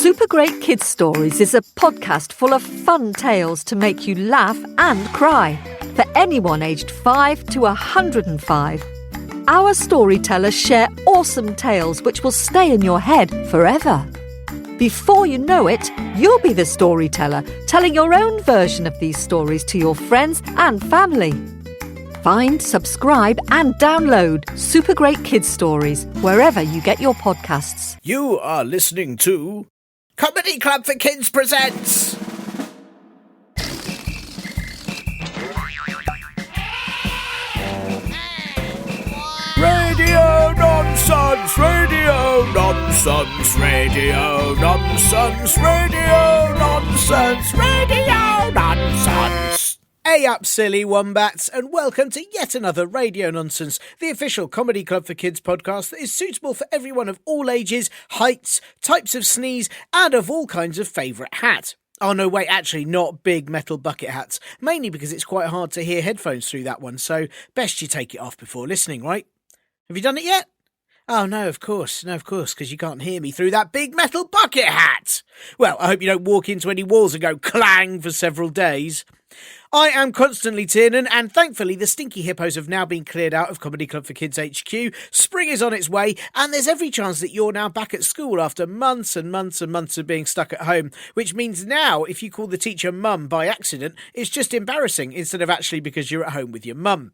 Super Great Kids Stories is a podcast full of fun tales to make you laugh and cry for anyone aged 5 to 105. Our storytellers share awesome tales which will stay in your head forever. Before you know it, you'll be the storyteller, telling your own version of these stories to your friends and family. Find, subscribe and download Super Great Kids Stories wherever you get your podcasts. You are listening to Comedy Club for Kids presents Radio Nonsense, Radio Nonsense, Radio Nonsense, Radio Nonsense, Radio Nonsense. Hey up, silly wombats, and welcome to yet another Radio Nonsense, the official Comedy Club for Kids podcast that is suitable for everyone of all ages, heights, types of sneeze, and of all kinds of favourite hat. Oh no, wait, actually not big metal bucket hats, mainly because it's quite hard to hear headphones through that one, so best you take it off before listening, right? Have you done it yet? Oh, no, of course, because you can't hear me through that big metal bucket hat. Well, I hope you don't walk into any walls and go clang for several days. I am constantly Tiernan, and thankfully the stinky hippos have now been cleared out of Comedy Club for Kids HQ. Spring is on its way, and there's every chance that you're now back at school after months and months and months of being stuck at home, which means now if you call the teacher mum by accident, it's just embarrassing instead of actually because you're at home with your mum.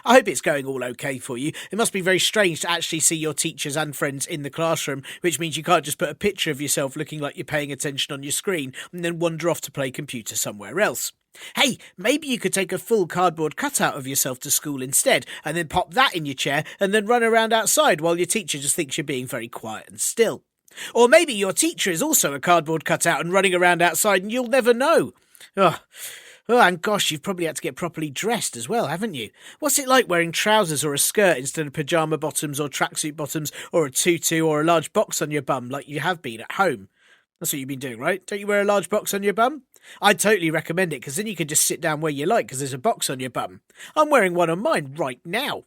I hope it's going all okay for you. It must be very strange to actually see your teachers and friends in the classroom, which means you can't just put a picture of yourself looking like you're paying attention on your screen and then wander off to play computer somewhere else. Hey, maybe you could take a full cardboard cutout of yourself to school instead and then pop that in your chair and then run around outside while your teacher just thinks you're being very quiet and still. Or maybe your teacher is also a cardboard cutout and running around outside and you'll never know. Oh, and gosh, you've probably had to get properly dressed as well, haven't you? What's it like wearing trousers or a skirt instead of pyjama bottoms or tracksuit bottoms or a tutu or a large box on your bum like you have been at home? That's what you've been doing, right? Don't you wear a large box on your bum? I'd totally recommend it because then you can just sit down where you like because there's a box on your bum. I'm wearing one on mine right now.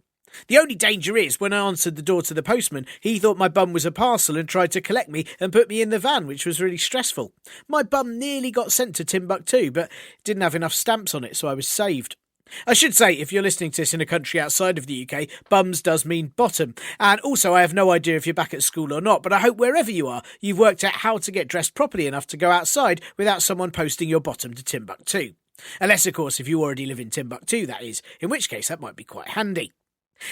The only danger is, when I answered the door to the postman, he thought my bum was a parcel and tried to collect me and put me in the van, which was really stressful. My bum nearly got sent to Timbuktu, but didn't have enough stamps on it, so I was saved. I should say, if you're listening to this in a country outside of the UK, bums does mean bottom. And also, I have no idea if you're back at school or not, but I hope wherever you are, you've worked out how to get dressed properly enough to go outside without someone posting your bottom to Timbuktu. Unless, of course, if you already live in Timbuktu, that is, in which case that might be quite handy.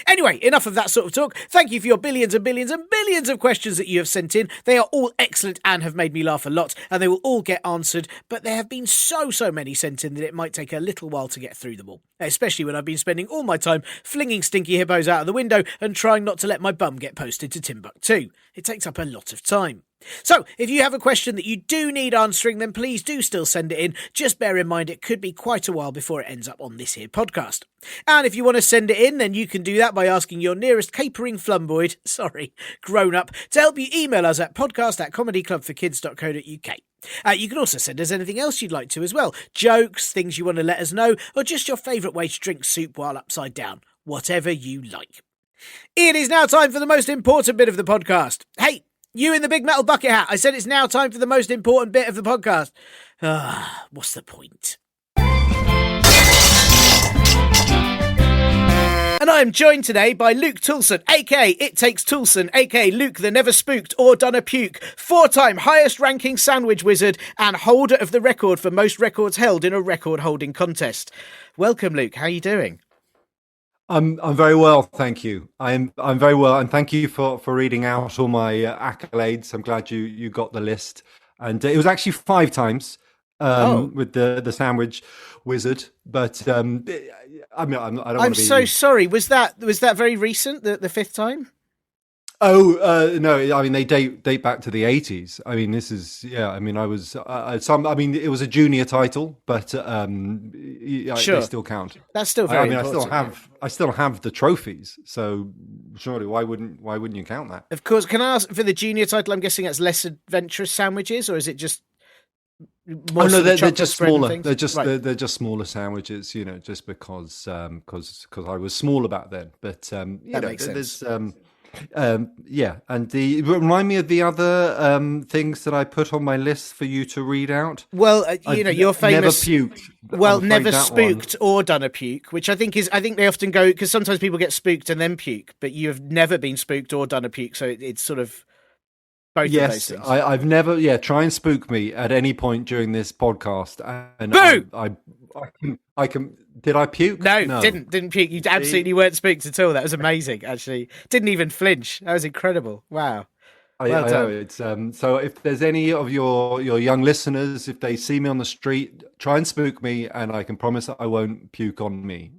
Anyway, enough of that sort of talk. Thank you for your billions and billions and billions of questions that you have sent in. They are all excellent and have made me laugh a lot, and they will all get answered, but there have been so many sent in that it might take a little while to get through them all, especially when I've been spending all my time flinging stinky hippos out of the window and trying not to let my bum get posted to Timbuktu. It takes up a lot of time. So, if you have a question that you do need answering, then please do still send it in. Just bear in mind it could be quite a while before it ends up on this here podcast. And if you want to send it in, then you can do that by asking your nearest capering flumboid, grown-up, to help you email us at podcast@comedyclubforkids.co.uk. You can also send us anything else you'd like to as well. Jokes, things you want to let us know, or just your favourite way to drink soup while upside down. Whatever you like. It is now time for the most important bit of the podcast. Hey, you in the big metal bucket hat, I said it's now time for the most important bit of the podcast. What's the point? And I am joined today by Luke Toulson, a.k.a. It Takes Toulson, a.k.a. Luke the Never Spooked or Done a Puke, 4-time highest-ranking sandwich wizard and holder of the record for most records held in a record-holding contest. Welcome, Luke. How are you doing? I'm very well, thank you. I'm very well, and thank you for reading out all my accolades. I'm glad you got the list, and it was actually 5 times with the sandwich wizard. But I don't. I'm so sorry. Was that very recent? The 5th time? Oh no! I mean, they date back to the 80s. I mean, this is I mean, I was I mean, it was a junior title, but sure, they still count. That's still very. important. I still have the trophies. So surely, why wouldn't you count that? Of course. Can I ask for the junior title? I'm guessing that's less adventurous sandwiches, or is it just? Oh no, they're just smaller. They're just smaller sandwiches. Just because I was smaller back then. But that makes sense. Yeah, and remind me of the other things that I put on my list for you to read out. Well, you're Never famous. puked. Well, I'm afraid never that one. spooked or done a puke, which I think they often go, because sometimes people get spooked and then puke, but you have never been spooked or done a puke, so it's sort of both of those Yes, things. I've never. Yeah, try and spook me at any point during this podcast, and Boo! I can. Did I puke? No, didn't puke. You absolutely weren't spooked at all. That was amazing, actually. Didn't even flinch. That was incredible. Wow. Well I know done. it's so if there's any of your young listeners, if they see me on the street, try and spook me, and I can promise that I won't puke on me.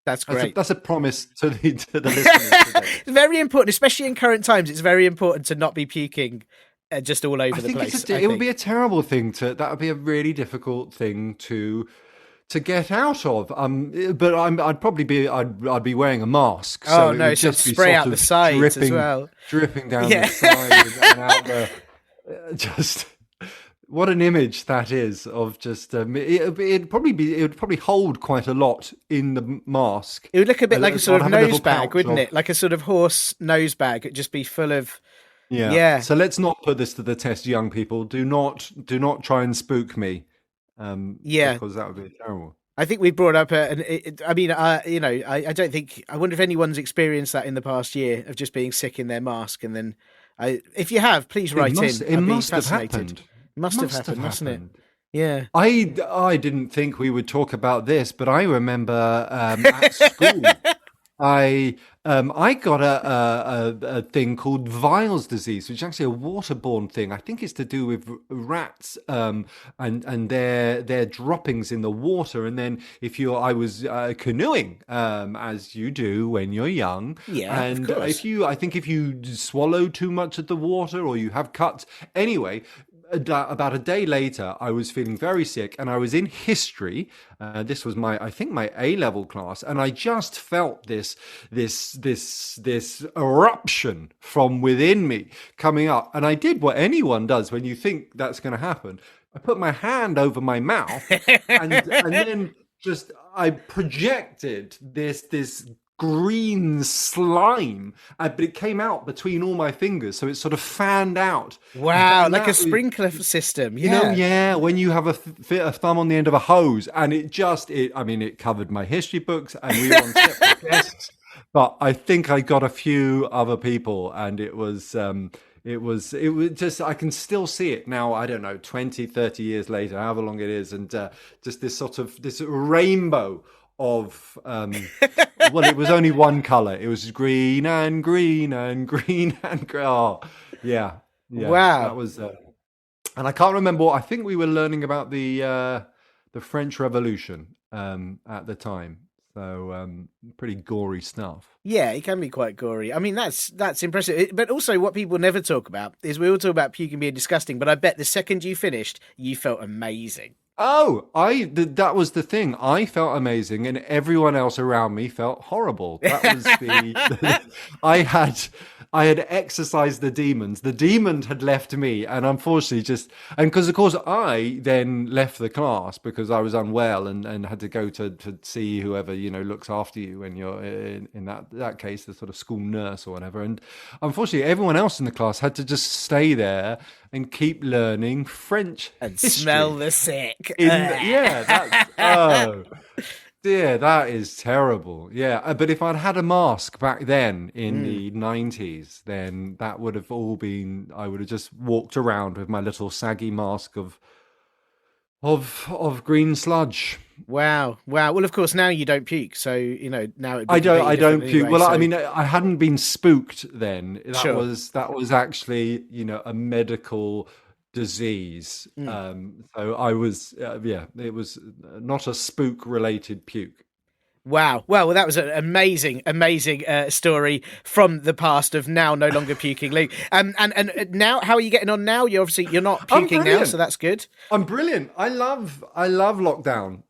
That's great. That's a promise to the listeners today. It's very important, especially in current times. It's very important to not be puking just all over the place. It would be a terrible thing that would be a really difficult thing to get out of. But I'd be wearing a mask. So no, would so just be spray sort out of the sides as well. dripping down Yeah. the side and out the. Just what an image that is of just. It would probably hold quite a lot in the mask. It would look a bit like a sort of nose bag, pouch wouldn't it? Like a sort of horse nose bag. It'd just be full of. Yeah. So let's not put this to the test, young people. Do not try and spook me. Because that would be terrible. I think we brought up I don't think. I wonder if anyone's experienced that in the past year of just being sick in their mask, and then, if you have, please write in. It must have happened. Must have happened, mustn't it? Yeah. I didn't think we would talk about this, but I remember at school. I got a thing called Weil's disease, which is actually a waterborne thing. I think it's to do with rats and their droppings in the water. And then I was canoeing, as you do when you're young. Yeah, and of course. if you swallow too much of the water or you have cuts, anyway. About a day later, I was feeling very sick, and I was in history. This was my A-level class, and I just felt this eruption from within me coming up. And I did what anyone does when you think that's going to happen. I put my hand over my mouth, and then I projected this green slime, but it came out between all my fingers, so it sort of fanned out. Wow, like a sprinkler system. Yeah. When you have a thumb on the end of a hose, and it covered my history books, and we were on separate desks. But I think I got a few other people, and it was just, I can still see it now, I don't know, 20, 30 years later, however long it is, and just this rainbow of it was only one color. It was green and green and green and green. Oh, yeah. Wow. That was and I can't remember I think we were learning about the French Revolution at the time. So pretty gory stuff. Yeah, it can be quite gory. I mean, that's impressive. But also, what people never talk about is we all talk about puking being disgusting, but I bet the second you finished, you felt amazing. Oh, that was the thing. I felt amazing, and everyone else around me felt horrible. That was I had exorcised the demons. The demon had left me, and unfortunately, because of course I then left the class because I was unwell and had to go to see whoever looks after you when you're in that case, the sort of school nurse or whatever. And unfortunately, everyone else in the class had to just stay there and keep learning French and history. Smell the sick. Dear, that is terrible. Yeah, but if I'd had a mask back then in the 90s, then that would have all been. I would have just walked around with my little saggy mask of green sludge. Wow. Well, of course, now you don't puke, so now I don't puke. Anyway, well, so... I mean, I hadn't been spooked then. Sure. That was actually a medical disease. So I was it was not a spook related puke. Wow. Well, that was an amazing story from the past of now no longer puking, Luke. And now, how are you getting on now? You're not puking now, so that's good. I'm brilliant. I love lockdown,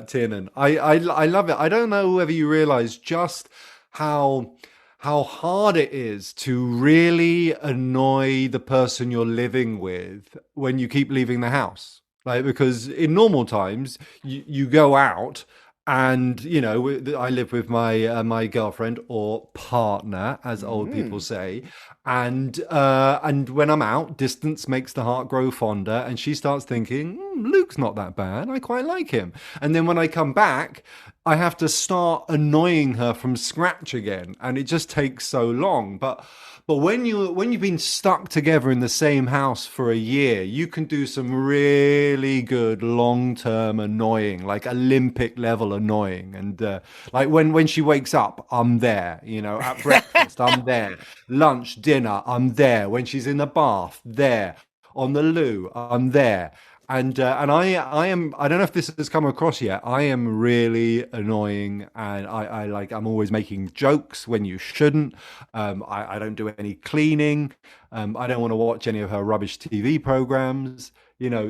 Tiernan. I love it. I don't know whether you realise just how hard it is to really annoy the person you're living with when you keep leaving the house. Like, because in normal times you go out And I live with my girlfriend or partner, as old people say. And when I'm out, distance makes the heart grow fonder, and she starts thinking, Luke's not that bad. I quite like him. And then when I come back, I have to start annoying her from scratch again, and it just takes so long. But when you've been stuck together in the same house for a year, you can do some really good long-term annoying, like Olympic level annoying. And like when she wakes up, I'm there. At breakfast, I'm there. Lunch, dinner, I'm there. When she's in the bath, there. On the loo, I'm there. And I am, I don't know if this has come across yet. I am really annoying, and I'm always making jokes when you shouldn't. I don't do any cleaning. I don't want to watch any of her rubbish TV programs.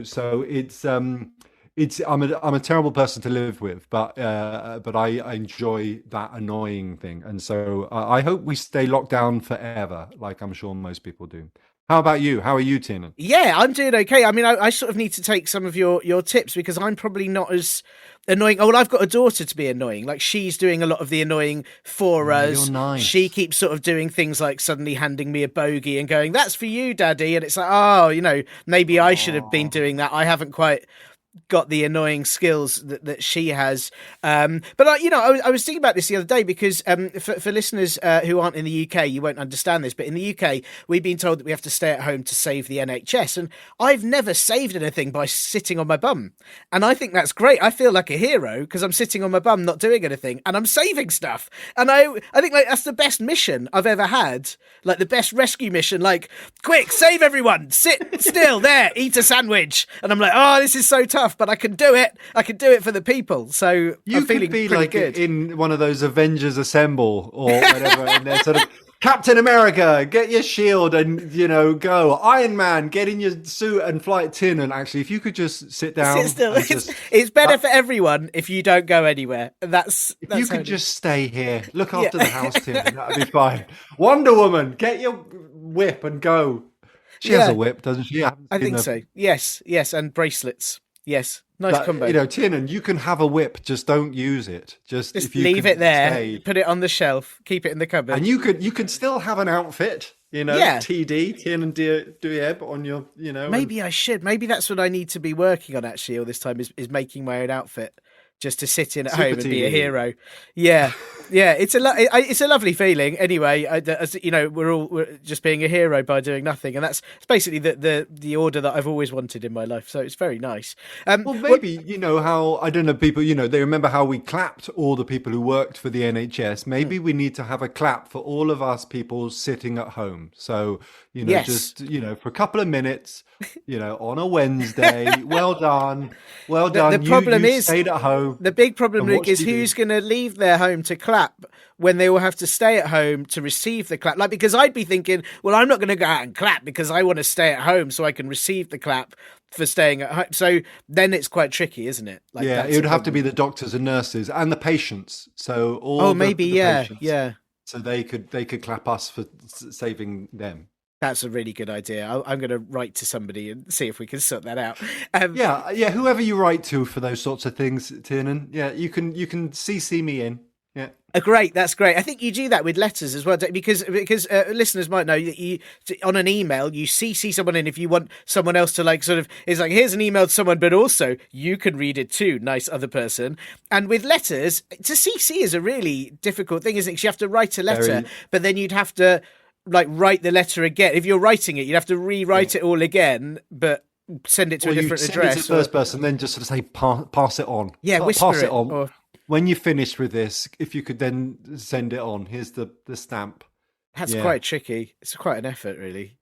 So I'm a terrible person to live with, but I enjoy that annoying thing, and so I hope we stay locked down forever, like I'm sure most people do. How about you? How are you, Tina? Yeah, I'm doing okay. I mean, I sort of need to take some of your tips, because I'm probably not as annoying. Oh, well, I've got a daughter to be annoying. Like, she's doing a lot of the annoying for us. You're nice. She keeps sort of doing things like suddenly handing me a bogey and going, "That's for you, Daddy." And it's like, oh, maybe I should have been doing that. I haven't quite got the annoying skills that she has. But I was thinking about this the other day, because for listeners who aren't in the UK, you won't understand this, but in the UK, we've been told that we have to stay at home to save the NHS. And I've never saved anything by sitting on my bum. And I think that's great. I feel like a hero because I'm sitting on my bum, not doing anything, and I'm saving stuff. And I think like that's the best mission I've ever had. Like the best rescue mission, like, quick, save everyone, sit still there, eat a sandwich. And I'm like, oh, this is so tough. But I can do it. I can do it for the people. So I'm feeling be pretty like good. In one of those Avengers Assemble or whatever, and they're sort of Captain America, get your shield and go. Iron Man, get in your suit and fly. Tin, and actually, if you could just sit down, Sit still. It's better for everyone if you don't go anywhere. That's you could just stay here, look after the house, Tin. That'd be fine. Wonder Woman, get your whip and go. She has a whip, doesn't she? I think so. Yes, and bracelets. Yes, nice combo. Tiernan, you can have a whip, just don't use it. Just if you leave it there, put it on the shelf, keep it in the cupboard. And you could still have an outfit, TD, Tiernan Duyeb on your, Maybe I should. Maybe that's what I need to be working on actually all this time is making my own outfit. Just to sit in at home and be a hero. Yeah. It's a lovely feeling. Anyway, we're just being a hero by doing nothing, and that's basically the order that I've always wanted in my life. So it's very nice. Well, maybe how I don't know, people they remember how we clapped all the people who worked for the NHS. Maybe we need to have a clap for all of us people sitting at home. So just for a couple of minutes, on a Wednesday. Well done. The problem is stayed at home. The big problem, Luke, is who's going to leave their home to clap when they will have to stay at home to receive the clap. Like, because I'd be thinking, well, I'm not going to go out and clap because I want to stay at home so I can receive the clap for staying at home. So then it's quite tricky, isn't it? Like, it would have to be the doctors and nurses and the patients. So patients, so they could clap us for saving them. That's a really good idea. I'm going to write to somebody and see if we can sort that out. Whoever you write to for those sorts of things, Tiernan. Yeah, you can CC me in. Yeah. Great, that's great. I think you do that with letters as well, because listeners might know that you on an email you CC someone in if you want someone else to it's like, here's an email to someone, but also you can read it too, nice other person. And with letters, to CC is a really difficult thing, isn't it? 'Cause you have to write a letter, but then you'd have to write the letter again. If you're writing it, you'd have to rewrite it all again, but send it to a different address. Send it to the first person, then just sort of say, pass it on. Yeah, whisper pass it on. When you're finished with this, if you could then send it on. Here's the stamp. That's quite tricky. It's quite an effort, really.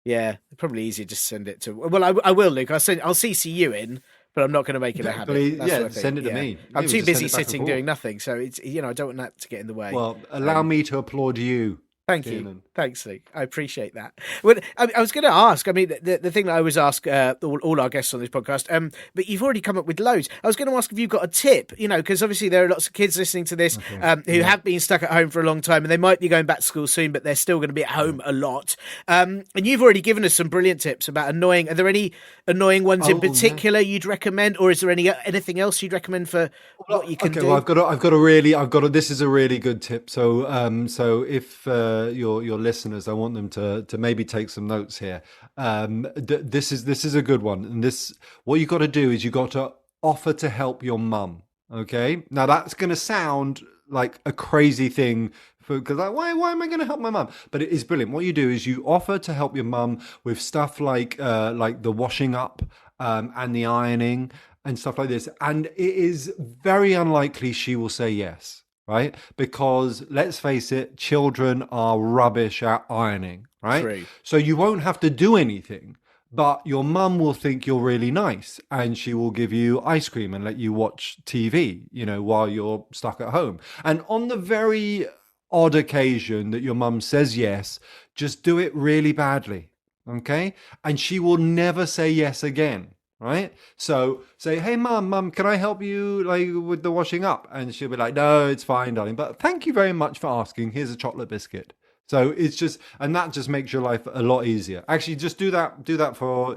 Yeah, probably easier just send it to. Well, I will, Luke. I'll CC you in, but I'm not going to make it a habit. Send it to me. I'm too busy sitting doing nothing, so it's I don't want that to get in the way. Well, allow me to applaud you. Thank you. Tiernan. Thanks, Luke. I appreciate that. Well, I was going to ask, I mean, the thing that I always ask all our guests on this podcast, but you've already come up with loads. I was going to ask if you've got a tip, because obviously there are lots of kids listening to this who have been stuck at home for a long time, and they might be going back to school soon, but they're still going to be at home a lot. And you've already given us some brilliant tips about annoying. Are there any annoying ones in particular you'd recommend, or is there anything else you'd recommend for what you can do? Well, this is a really good tip. So, if your listeners, I want them to maybe take some notes here. This is a good one, and what you got to do is you got to offer to help your mum. Okay, now that's going to sound like a crazy thing because why am I going to help my mum? But it is brilliant. What you do is you offer to help your mum with stuff like the washing up and the ironing and stuff like this, and it is very unlikely she will say yes. Right? Because let's face it, children are rubbish at ironing, right? True. So you won't have to do anything, but your mum will think you're really nice and she will give you ice cream and let you watch TV, while you're stuck at home. And on the very odd occasion that your mum says yes, just do it really badly, okay? And she will never say yes again. Right? So say, hey, mum, can I help you with the washing up? And she'll be like, no, it's fine, darling. But thank you very much for asking. Here's a chocolate biscuit. So it's just, and that just makes your life a lot easier. Actually, just do that for,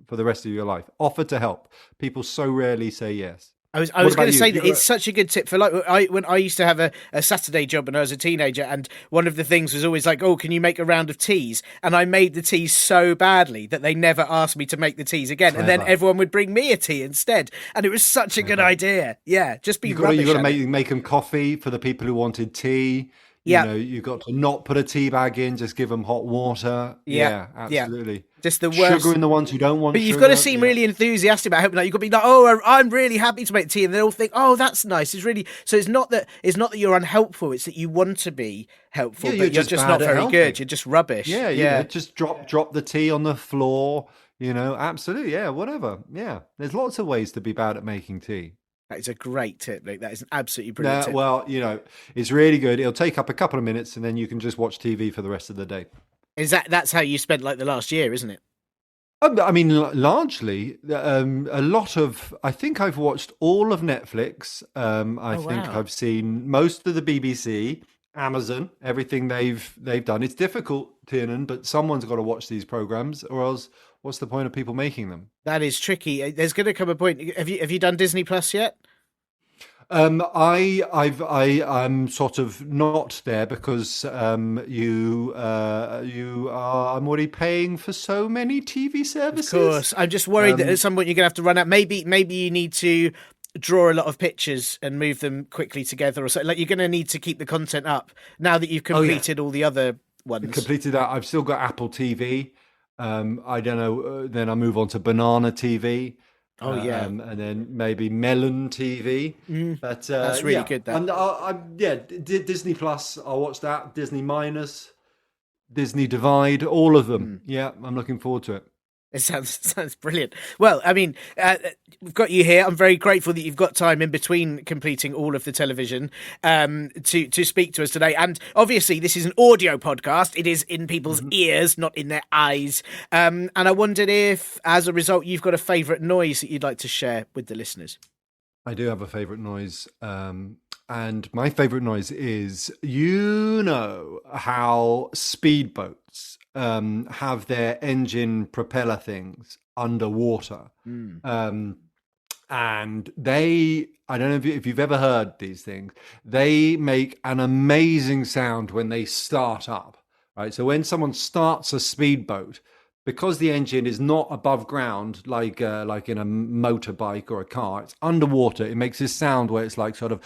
for the rest of your life. Offer to help. People so rarely say yes. I was going to say that it's such a good tip for when I used to have a Saturday job when I was a teenager, and one of the things was always like, oh, can you make a round of teas? And I made the teas so badly that they never asked me to make the teas again. Clever. And then everyone would bring me a tea instead. And it was such a good idea. Yeah, just be rubbish. You've got to make them coffee for the people who wanted tea. You've got to not put a tea bag in, just give them hot water. Yeah, absolutely. Yeah. Just the worst. Sugar in the ones who don't want But you've sugar. got to seem really enthusiastic about helping. Like, you've got to be like, oh, I'm really happy to make tea. And they all think, oh, that's nice. It's really... So it's not that you're unhelpful. It's that you want to be helpful, but you're just not very good. You're just rubbish. Yeah. Just drop the tea on the floor. Absolutely. Yeah, whatever. Yeah. There's lots of ways to be bad at making tea. That is a great tip, Luke. That is an absolutely brilliant tip. Well, it's really good. It'll take up a couple of minutes and then you can just watch TV for the rest of the day. That's how you spent the last year, isn't it? I mean, largely, I think I've watched all of Netflix. I've seen most of the BBC, Amazon, everything they've done. It's difficult, Tiernan, but someone's got to watch these programs, or else what's the point of people making them? That is tricky. There's going to come a point. Have you done Disney Plus yet? I'm sort of not there because I'm already paying for so many TV services. Of course, I'm just worried that at some point you're going to have to run out. Maybe you need to draw a lot of pictures and move them quickly together, or so. Like, you're going to need to keep the content up now that you've completed all the other ones. Completed that. I've still got Apple TV. I don't know. Then I move on to Banana TV. Oh yeah, and then maybe Melon TV. But that's really good. And Disney Plus. I'll watch that. Disney Minus, Disney Divide, all of them. Yeah, I'm looking forward to it. It sounds brilliant. Well, I mean, we've got you here. I'm very grateful that you've got time in between completing all of the television to speak to us today. And obviously, this is an audio podcast. It is in people's ears, not in their eyes. And I wondered if, as a result, you've got a favourite noise that you'd like to share with the listeners. I do have a favourite noise. And my favourite noise is, how speedboats have their engine propeller things underwater. And I don't know if you've ever heard these things, they make an amazing sound when they start up, right? So when someone starts a speedboat, because the engine is not above ground like in a motorbike or a car, it's underwater. It makes this sound where it's like sort of,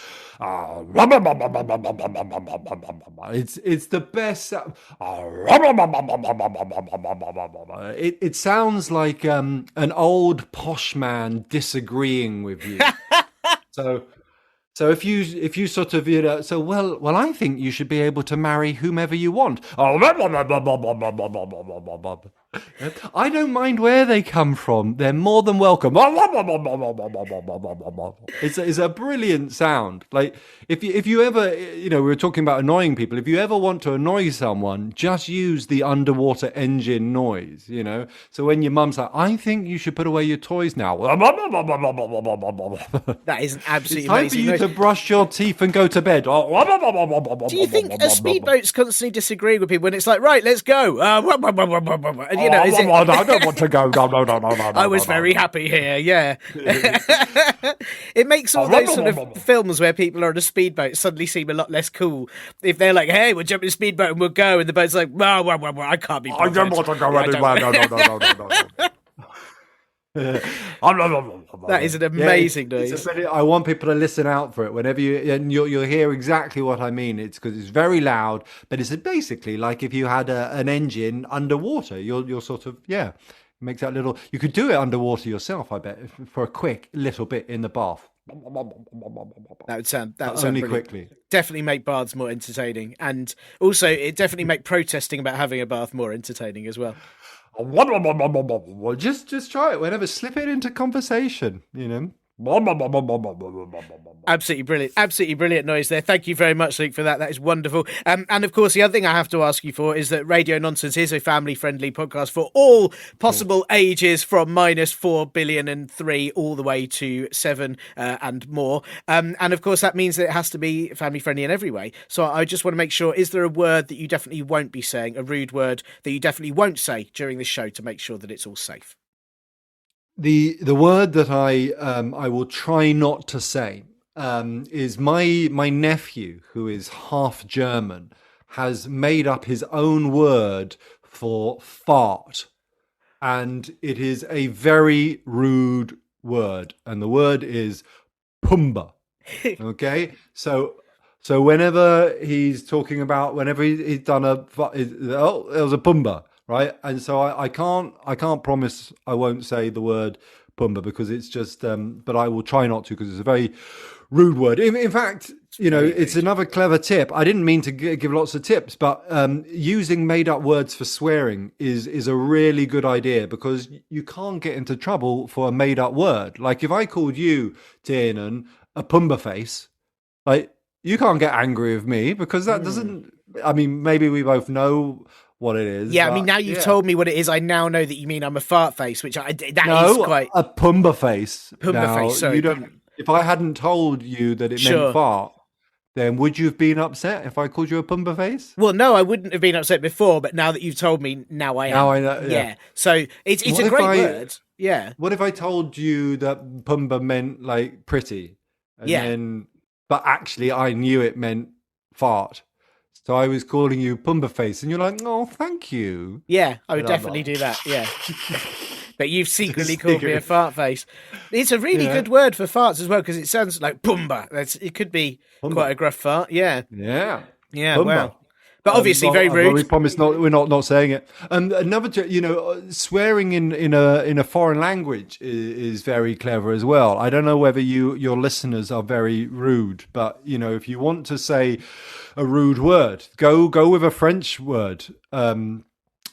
it's the best sound. It sounds like an old posh man disagreeing with you. So if you sort of, well, I think you should be able to marry whomever you want. I don't mind where they come from. They're more than welcome. It's a brilliant sound. Like if you ever, we were talking about annoying people. If you ever want to annoy someone, just use the underwater engine noise. So when your mum's like, "I think you should put away your toys now," that is an absolutely it's time amazing for you noise. to brush your teeth and go to bed. Do you think a speedboat's constantly disagreeing with people when it's like, right, let's go? And, is it, I don't want to go. No. I was very happy here, yeah. It makes all those sort of films where people are on a speedboat suddenly seem a lot less cool. If they're like, hey, we'll jump in a speedboat and we'll go, and the boat's like, I can't be bothered. I don't want to go anywhere. No. That is an amazing noise. I want people to listen out for it whenever you'll hear exactly what I mean. It's because it's very loud, but it's basically like if you had an engine underwater. You'll sort of it makes that little. You could do it underwater yourself, I bet, for a quick little bit in the bath. That would sound only brilliant. Quickly. Definitely make baths more entertaining, and also it definitely make protesting about having a bath more entertaining as well. Just try it whenever. Slip it into conversation. Absolutely brilliant noise there. Thank you very much, Luke, for that. That is wonderful. And of course, the other thing I have to ask you for is that Radio Nonsense is a family-friendly podcast for all possible ages, from -4 billion and 3 all the way to 7 and more. And of course, that means that it has to be family-friendly in every way. So I just want to make sure: is there a word that you definitely won't be saying, a rude word that you definitely won't say during the show, to make sure that it's all safe? The word that I will try not to say is my nephew, who is half German, has made up his own word for fart, and it is a very rude word, and the word is pumba. Okay, so whenever he's talking about whenever he's done it was a pumba. Right, and so I can't promise I won't say the word pumba, because it's just but I will try not to, because it's a very rude word. In fact, it's another clever tip. I didn't mean to give lots of tips, but using made up words for swearing is a really good idea, because you can't get into trouble for a made up word. Like if I called you, Tiernan, a pumba face, like you can't get angry with me, because that doesn't. I mean, maybe we both know what it is. Yeah, I mean, now you've told me what it is, I now know that you mean I'm a fart face, which is quite... a pumba face. Pumba face, sorry. If I hadn't told you that it meant fart, then would you have been upset if I called you a pumba face? Well, no, I wouldn't have been upset before, but now that you've told me, now I am. Now I know, yeah. So it's a great word. Yeah. What if I told you that pumba meant like pretty? But actually I knew it meant fart. So I was calling you Pumba Face, and you're like, "Oh, thank you." Yeah, I would definitely do that. Yeah, but you've secretly called me a fart face. It's a really good word for farts as well, because it sounds like Pumba. It could be quite a gruff fart. Yeah. Pumba. Wow. But obviously, very rude. We promise we're not saying it. Another, swearing in a foreign language is very clever as well. I don't know whether your listeners are very rude, but if you want to say a rude word, go with a French word. Am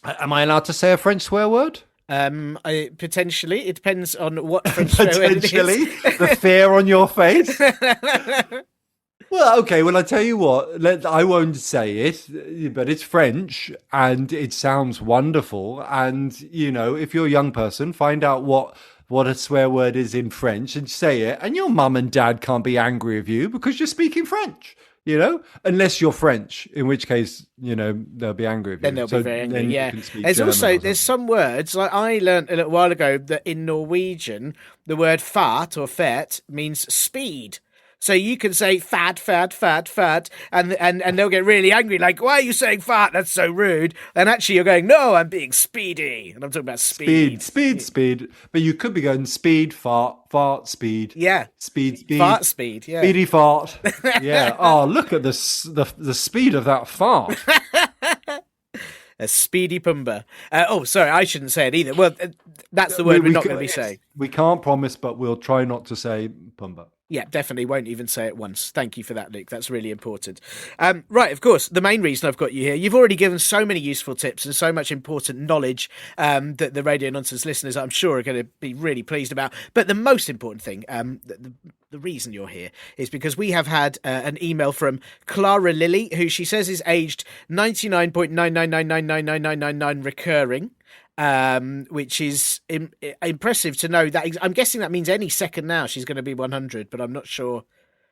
I allowed to say a French swear word? Potentially, it depends on what French swear word it is. Potentially, the fear on your face. Well, okay. Well, I tell you what. I won't say it, but it's French and it sounds wonderful. And if you're a young person, find out what a swear word is in French and say it. And your mum and dad can't be angry with you because you're speaking French. Unless you're French, in which case they'll be angry with you. Then they'll be very angry. Yeah. There's some words, like I learned a little while ago, that in Norwegian the word fart or fert means speed. So you can say fat, and they'll get really angry, like, why are you saying fart? That's so rude. And actually you're going, no, I'm being speedy. And I'm talking about speed. Speed. But you could be going speed, fart, speed. Yeah. Speed. Fart speed, yeah. Speedy fart. Yeah. Oh, look at the speed of that fart. A speedy pumba. Sorry, I shouldn't say it either. Well, that's the word we're not going to be saying. We can't promise, but we'll try not to say pumba. Yeah, definitely won't even say it once. Thank you for that, Luke. That's really important. Right, of course, the main reason I've got you here, you've already given so many useful tips and so much important knowledge that the Radio Nonsense listeners, I'm sure, are going to be really pleased about. But the most important thing, the reason you're here, is because we have had an email from Clara-Lily, who she says is aged 99.999999999 recurring. Which is impressive to know. That I'm guessing that means any second now she's going to be 100, but I'm not sure.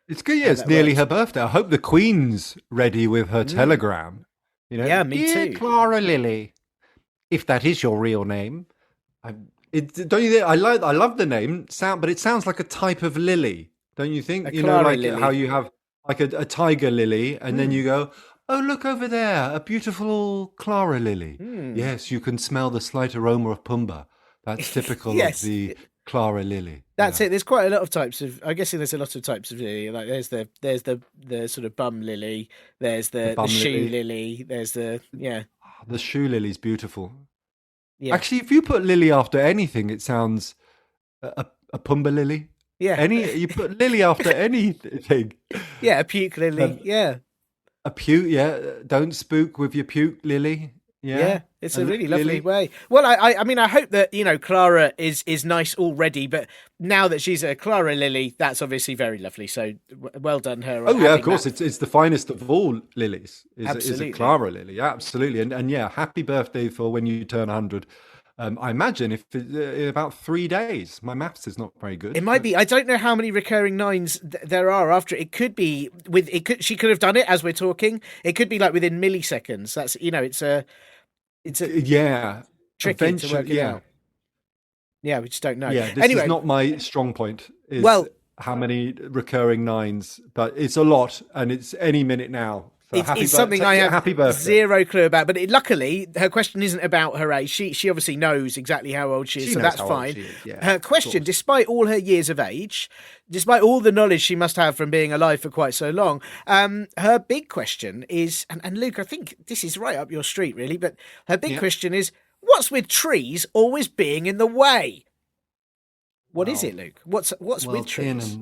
It's good. Yeah, it's nearly her birthday. I hope the Queen's ready with her telegram. Yeah, me Dear too. Clara-Lily, if that is your real name, don't you think? I love the name but it sounds like a type of lily, don't you think? Like lily. how you have like a tiger lily, and then you go, oh, look over there, a beautiful Clara-Lily. Yes, you can smell the slight aroma of Pumbaa. That's typical of the Clara-Lily. That's it. There's quite a lot of types of. I'm guessing there's a lot of types of lily. Like there's the sort of bum lily. There's the shoe lily. There's the The shoe lily's beautiful. Yeah. Actually, if you put lily after anything, it sounds a Pumbaa lily. Yeah. You put lily after anything. Yeah, a puke lily. A puke, yeah. Don't spook with your puke, Lily. Yeah, it's a really lovely way. Well, I mean, I hope that Clara is nice already, but now that she's a Clara-Lily, that's obviously very lovely. So well done her. Oh yeah, of course, it's the finest of all lilies. Is a Clara-Lily, absolutely. And yeah, happy birthday for when you turn 100. I imagine in about 3 days. My maths is not very good. It might be. I don't know how many recurring nines there are after. It could be she could have done it as we're talking. It could be like within milliseconds. That's it's tricky to work it out. Yeah, we just don't know. Yeah, this is not my strong point. How many recurring nines? But it's a lot, and it's any minute now. So it's something I have happy birthday. Zero clue about, but luckily her question isn't about her age. She obviously knows exactly how old she is, so that's fine. Her question, despite all her years of age, despite all the knowledge she must have from being alive for quite so long, her big question is, and Luke, I think this is right up your street, really, but her big question is, what's with trees always being in the way? What is it, Luke? What's with trees?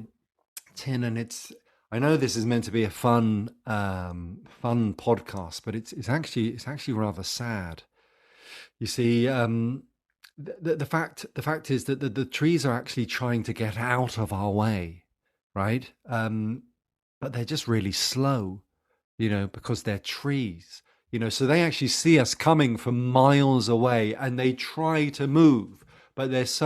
Tin, and it's. I know this is meant to be a fun podcast, but it's actually rather sad. You see, the fact is that the trees are actually trying to get out of our way, right? But they're just really slow, because they're trees, So they actually see us coming from miles away, and they try to move, but if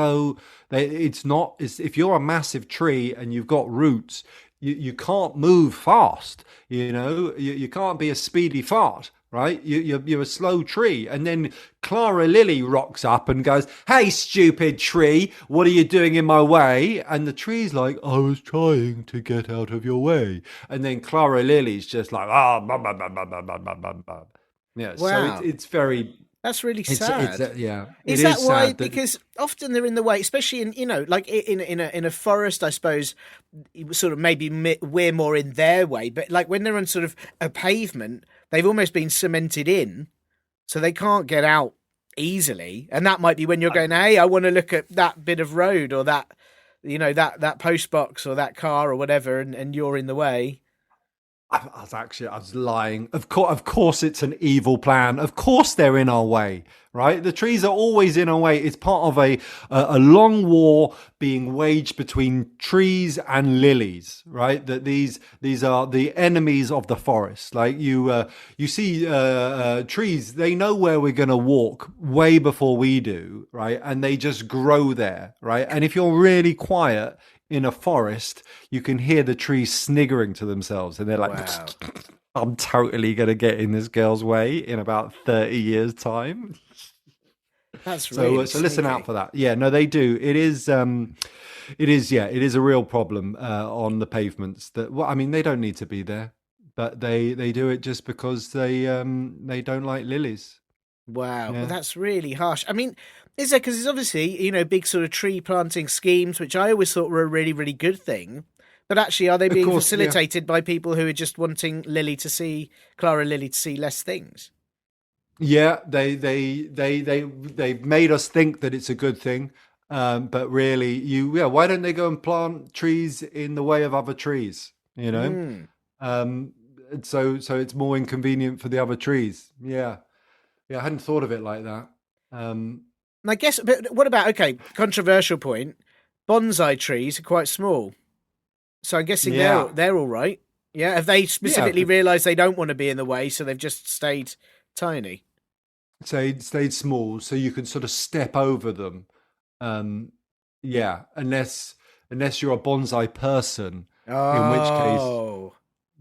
you're a massive tree and you've got roots. You can't move fast, you can't be a speedy fart, right? You're a slow tree. And then Clara-Lily rocks up and goes, hey, stupid tree, what are you doing in my way? And the tree's like, I was trying to get out of your way. And then Clara-Lily's just like, blah, blah, blah, blah, blah, blah, blah, blah, blah. Yeah, wow. So it's very... That's really sad. Is that why? Because often they're in the way, especially in like in a forest. I suppose sort of maybe we're more in their way, but like when they're on sort of a pavement, they've almost been cemented in, so they can't get out easily. And that might be when you're going, hey, I want to look at that bit of road or that that post box or that car or whatever, and you're in the way. I was lying. Of course, it's an evil plan. Of course, they're in our way, right? The trees are always in our way. It's part of a long war being waged between trees and lilies, right? That these are the enemies of the forest. Like you see trees, they know where we're going to walk way before we do, right? And they just grow there, right? And if you're really quiet in a forest, you can hear the trees sniggering to themselves, and they're like, wow. I'm totally going to get in this girl's way in about 30 years' time. That's really so listen out for that. Yeah, no, they do. It is a real problem on the pavements. That they don't need to be there, but they do it just because they don't like lilies. Wow, well, that's really harsh. I mean, is there, because there's obviously, big sort of tree planting schemes, which I always thought were a really, really good thing. But actually, are they being facilitated by people who are just wanting Clara-Lily to see less things? Yeah, they've made us think that it's a good thing. But really, why don't they go and plant trees in the way of other trees? You know, so it's more inconvenient for the other trees. Yeah, I hadn't thought of it like that. And I guess, but what about, okay, controversial point, bonsai trees are quite small. So I'm guessing they're all right. Yeah, have they specifically realised they don't want to be in the way, so they've just stayed tiny? Stayed small, so you can sort of step over them. Unless you're a bonsai person, in which case,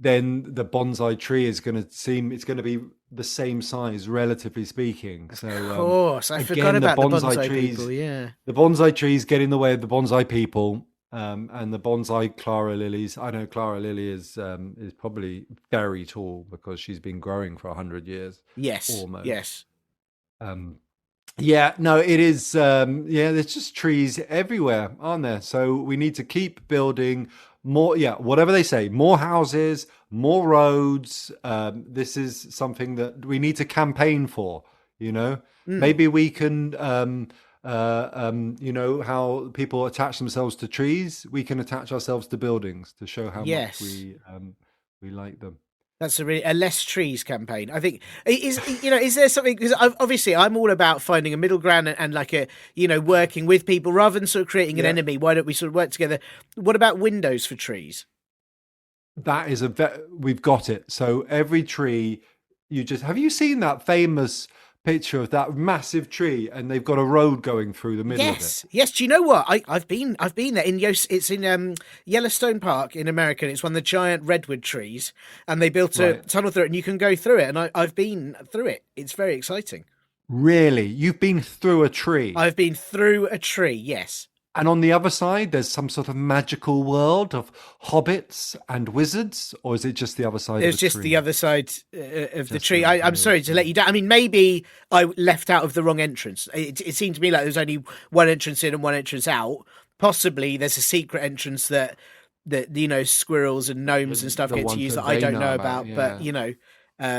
then the bonsai tree is going to be the same size, relatively speaking. So, of course, I forgot about the bonsai trees. People, yeah, the bonsai trees get in the way of the bonsai people, and the bonsai Clara-Lilies. I know Clara-Lily is probably very tall because she's been growing for 100 years. Yes, almost. Yes. It is. There's just trees everywhere, aren't there? So we need to keep building more. Yeah, whatever they say, more houses, more roads. This is something that we need to campaign for. Maybe we can. How people attach themselves to trees. We can attach ourselves to buildings to show how much we like them. That's a less trees campaign. I think is there something, because obviously I'm all about finding a middle ground and like working with people rather than sort of creating an enemy. Why don't we sort of work together? What about windows for trees? That is we've got it. So every tree, have you seen that famous picture of that massive tree and they've got a road going through the middle of it? Yes. Do you know what? I've been there it's in Yellowstone Park in America. And it's one of the giant redwood trees, and they built a tunnel through it, and you can go through it. And I've been through it. It's very exciting. Really? You've been through a tree? I've been through a tree. Yes. And on the other side, there's some sort of magical world of hobbits and wizards, or is it just the other side of the tree? It's just the other side of the tree. I'm sorry to let you down. I mean, maybe I left out of the wrong entrance. It seemed to me like there was only one entrance in and one entrance out. Possibly there's a secret entrance that squirrels and gnomes and stuff get to use that I don't know about. But,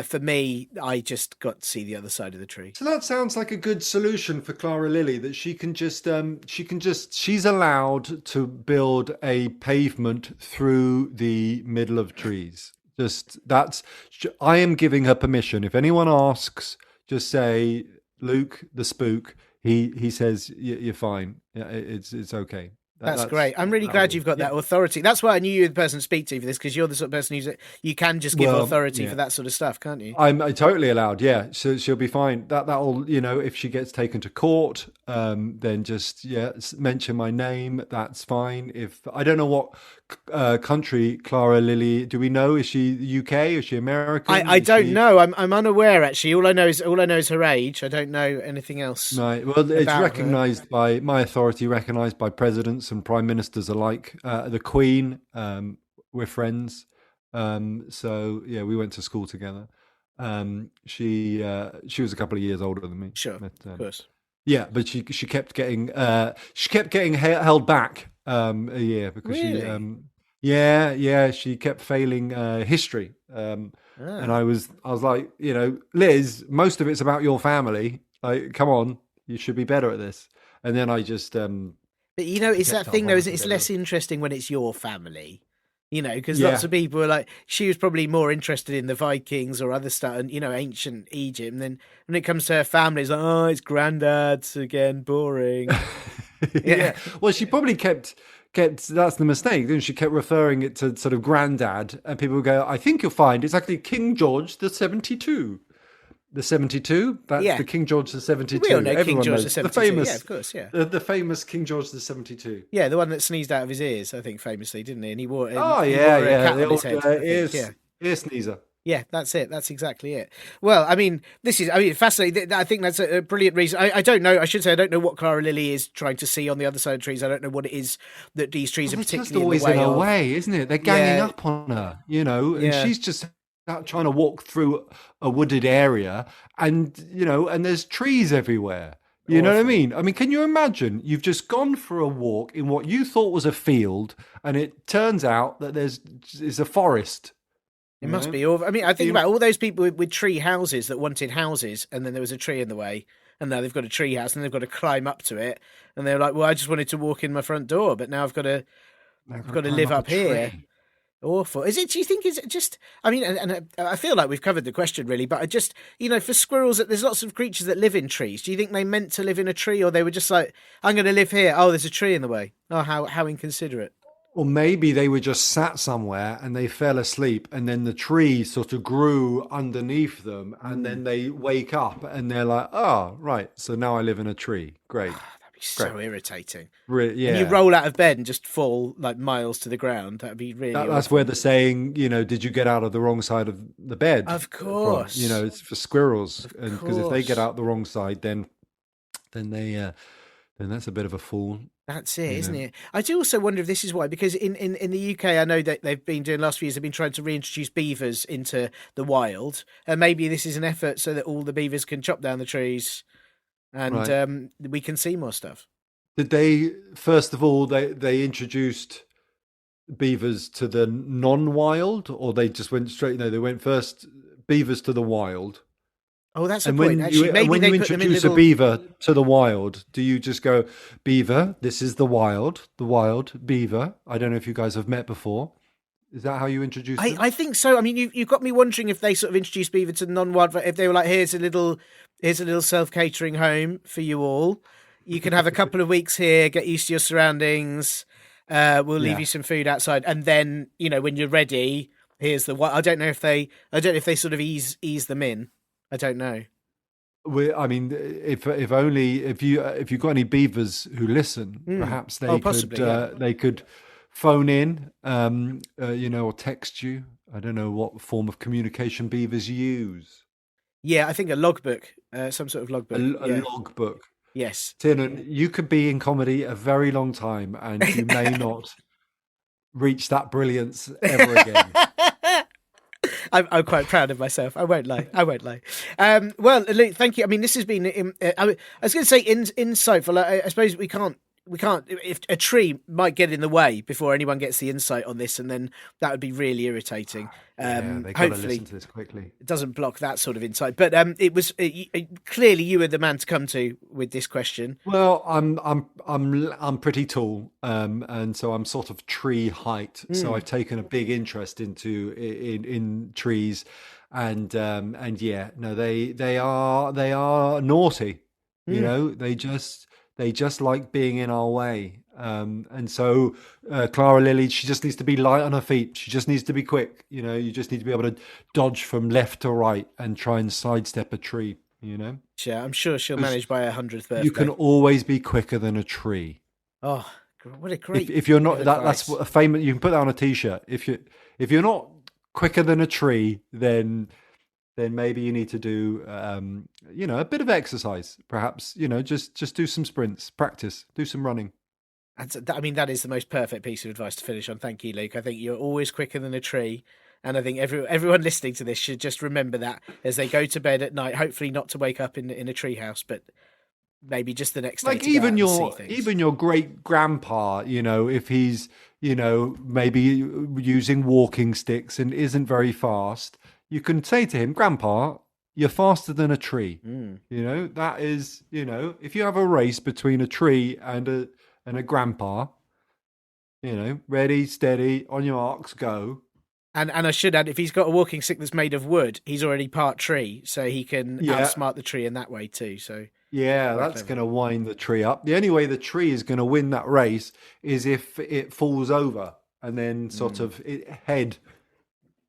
for me, I just got to see the other side of the tree. So that sounds like a good solution for Clara-Lily, that she's allowed to build a pavement through the middle of trees. I am giving her permission. If anyone asks, just say, Luke, the spook, he says, you're fine. Yeah, it's okay. That's great. I'm really glad you've got that authority. That's why I knew you were the person to speak to for this, because you're the sort of person you can just give authority for that sort of stuff, can't you? I'm totally allowed, yeah. So she'll be fine. That'll, if she gets taken to court, then just, mention my name. That's fine. If I don't know what country Clara-Lily, do we know? Is she UK? Is she American? I don't know. I'm unaware, actually. All I know is her age. I don't know anything else. Right. Well, it's recognised by my authority, recognised by presidents and prime ministers alike. The Queen, we're friends. So we went to school together. She was a couple of years older than me. Sure, but, of course. Yeah, but she kept getting held back a year because she kept failing history. And I was like, Liz, most of it's about your family. Like, come on, you should be better at this. And then I just But it's that thing though, isn't it? It's less interesting when it's your family. Because lots of people are like, she was probably more interested in the Vikings or other stuff, and ancient Egypt. And then when it comes to her family, it's like, oh, it's granddad's again, boring. Yeah. Well, she probably kept. That's the mistake. Then she kept referring it to sort of granddad, and people would go, I think you'll find it's actually King George the 72. The 72? That's the King George the 72. We all know King George the 72. The famous, of course, the famous King George the 72. Yeah, the one that sneezed out of his ears, I think, famously, didn't he? And he wore a cat on his head. Ear sneezer. Yeah, that's it. That's exactly it. Well, I mean, fascinating. I think that's a brilliant reason. I don't know. I should say I don't know what Clara-Lily is trying to see on the other side of trees. I don't know what it is that these trees are particularly in her way, isn't it? They're ganging up on her, and she's just out trying to walk through a wooded area, and and there's trees everywhere. You know what I mean? I mean, can you imagine? You've just gone for a walk in what you thought was a field, and it turns out that it's a forest. It must be awful. I mean, I think about all those people with tree houses that wanted houses, and then there was a tree in the way, and now they've got a tree house and they've got to climb up to it, and they're like, well, I just wanted to walk in my front door, but now I've got to live up here. Awful. Is it? Do you think? Is it just? I mean, and I feel like we've covered the question really, but I just, for squirrels, there's lots of creatures that live in trees. Do you think they meant to live in a tree, or they were just like, I'm going to live here? Oh, there's a tree in the way. Oh, how inconsiderate. Or maybe they were just sat somewhere and they fell asleep, and then the tree sort of grew underneath them, and then they wake up and they're like, oh, right, so now I live in a tree. Great. So irritating. Yeah. And you roll out of bed and just fall like miles to the ground. That'd be really. That's where the saying, did you get out of the wrong side of the bed? Of course. It's for squirrels, because if they get out the wrong side, then that's a bit of a fool. That's it, isn't it? I do also wonder if this is why, because in the UK, I know that they've been doing last few years, they've been trying to reintroduce beavers into the wild, and maybe this is an effort so that all the beavers can chop down the trees. And we can see more stuff. Did they, first of all, they introduced beavers to the non-wild, or they just went straight? No, they went first beavers to the wild. Oh, that's a point. Actually, maybe when they you put them in introduce little... a beaver to the wild, do you just go, beaver, this is the wild beaver? I don't know if you guys have met before. Is that how you introduce them? I think so. I mean, you've got me wondering if they sort of introduced beaver to the non-wild, if they were like, here's a little self-catering home for you all. You can have a couple of weeks here, get used to your surroundings. We'll leave you some food outside, and then when you're ready, here's the. I don't know if they sort of ease them in. I don't know. I mean, if you've got any beavers who listen, perhaps they could phone in, or text you. I don't know what form of communication beavers use. Yeah, I think a logbook, some sort of logbook. A logbook. Yes. Tiernan, you could be in comedy a very long time, and you may not reach that brilliance ever again. I'm quite proud of myself. I won't lie. Well, Luke, thank you. I mean, this has been. I was going to say insightful. I suppose we can't. If a tree might get in the way before anyone gets the insight on this, and then that would be really irritating. They got to listen to this quickly. It doesn't block that sort of insight. But it was clearly you were the man to come to with this question. Well, I'm pretty tall, and so I'm sort of tree height. So I've taken a big interest in trees, and they are naughty. They just like being in our way. And so Clara-Lily, she just needs to be light on her feet. She just needs to be quick. You just need to be able to dodge from left to right and try and sidestep a tree, Yeah, I'm sure she'll manage by her 100th birthday. You can always be quicker than a tree. Oh, what a great... If you're not... That's a famous... You can put that on a T-shirt. If you're not quicker than a tree, then maybe you need to do, a bit of exercise, perhaps, just do some sprints, practice, do some running. That is the most perfect piece of advice to finish on. Thank you, Luke. I think you're always quicker than a tree. And I think everyone listening to this should just remember that as they go to bed at night, hopefully not to wake up in a tree house, but maybe just the next day to even your great grandpa, if he's, maybe using walking sticks and isn't very fast, you can say to him, Grandpa, you're faster than a tree. That is, if you have a race between a tree and a grandpa, ready, steady, on your marks, go. And I should add, if he's got a walking stick that's made of wood, he's already part tree, so he can outsmart the tree in that way too. So that's going to wind the tree up. The only way the tree is going to win that race is if it falls over and then sort of its head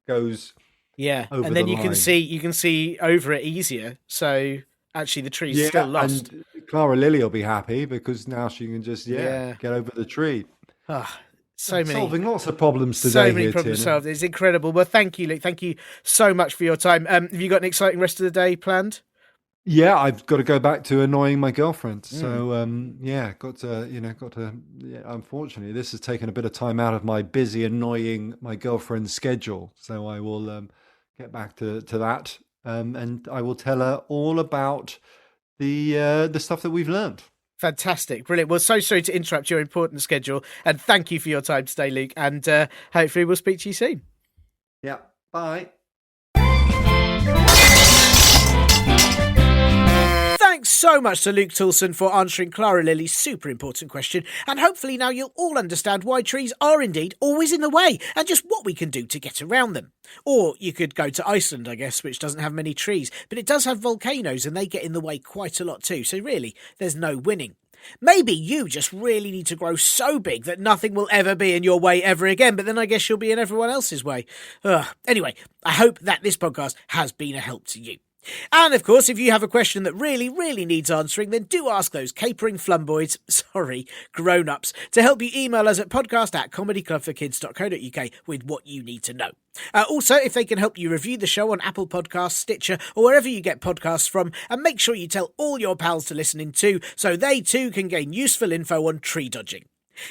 goes. Yeah, and then you can see over it easier. So actually, the tree's still lost. And Clara-Lily will be happy because now she can just get over the tree. Solving lots of problems today. So many problems solved. It's incredible. Well, thank you, Luke. Thank you so much for your time. Have you got an exciting rest of the day planned? Yeah, I've got to go back to annoying my girlfriend. So, got to. Unfortunately, this has taken a bit of time out of my busy, annoying my girlfriend's schedule. So I will get back to that, and I will tell her all about the stuff that we've learned. Fantastic, brilliant. Well, so sorry to interrupt your important schedule, and thank you for your time today, Luke. And hopefully, we'll speak to you soon. Yeah. Bye. Thanks so much to Luke Toulson for answering Clara-Lily's super important question, and hopefully now you'll all understand why trees are indeed always in the way, and just what we can do to get around them. Or you could go to Iceland, I guess, which doesn't have many trees, but it does have volcanoes, and they get in the way quite a lot too, so really, there's no winning. Maybe you just really need to grow so big that nothing will ever be in your way ever again, but then I guess you'll be in everyone else's way. Anyway, I hope that this podcast has been a help to you. And of course, if you have a question that really, really needs answering, then do ask those capering flumboids, grown-ups, to help you. Email us at podcast@comedyclubforkids.co.uk with what you need to know. Also, if they can help you review the show on Apple Podcasts, Stitcher, or wherever you get podcasts from, and make sure you tell all your pals to listen in too, so they too can gain useful info on tree dodging.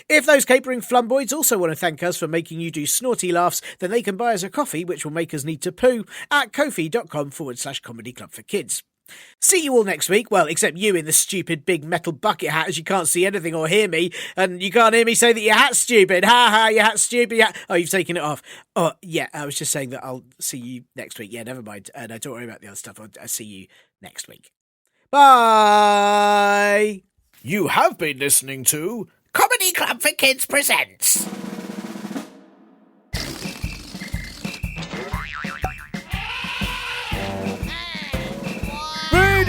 If those capering flumboids also want to thank us for making you do snorty laughs, then they can buy us a coffee, which will make us need to poo, at ko-fi.com/Comedy Club for Kids. See you all next week. Well, except you in the stupid big metal bucket hat, as you can't see anything or hear me, and you can't hear me say that your hat's stupid. Ha ha, your hat's stupid. Oh, you've taken it off. Oh, yeah, I was just saying that I'll see you next week. Yeah, never mind. No, don't worry about the other stuff. I'll see you next week. Bye! You have been listening to Comedy Club for Kids presents.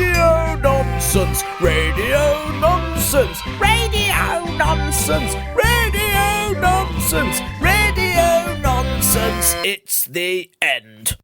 Radio nonsense! Radio nonsense! Radio nonsense! Radio nonsense! Radio nonsense! It's the end.